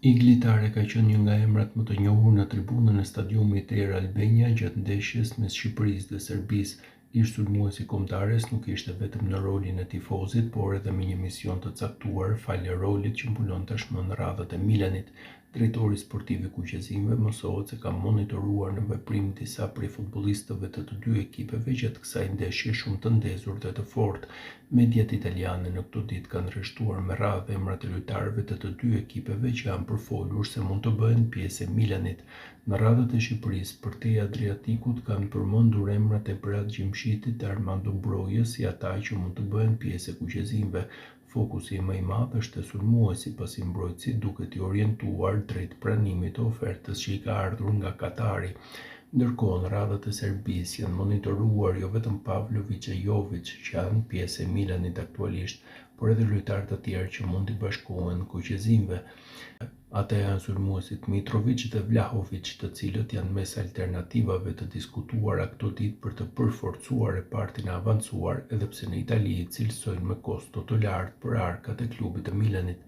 Iglitare ka qenë një nga emrat më të njohur në tribunën e stadiumit Air Albania gjatë ndeshjes mes Shqipërisë dhe Serbisë. Ish sulmuesi kombëtares nuk ishte vetëm në rolin e tifozit, por edhe me një mision të caktuar falë rolit që mbulon tashmë në radhët e Milanit. Drejtori sportiv i kuqezimeve mësohet se ka monitoruar në veprim disa prej futbollistëve të dy ekipeve gjatë kësaj ndeshje shumë të ndezur dhe të fortë. Mediat italiane në këto ditë kanë rreshtuar me radhë emrat e lojtarëve të dy ekipeve që janë përfolur se mund të bëhen pjesë e Milanit. Në radhët e Shqipërisë përtej Adriatikut kanë përmendur emrat e Brad Gjimshitit dhe Armando Brojes si ata që mund të bëhen pjesë e kuqezimeve. Fokusi më i madh është te sulmuesi, pasi mbrojtësi duket i orientuar drejt pranimit të ofertës që i ka ardhur nga Katari. Ndërkohë, në radhët e Serbisë janë monitoruar jo vetëm Pavlović e Jović, që janë pjesë e Milanit aktualisht, por edhe lojtarë të tjerë që mund t'i bashkohen kuqezimeve. Ata janë sulmuesit Mitrović dhe Vlahović, të cilët janë mes alternativave të diskutuara këto ditë për të përforcuar repartin e avancuar, edhe pse në Itali cilësojnë me kosto të lartë për arkat e klubit të Milanit.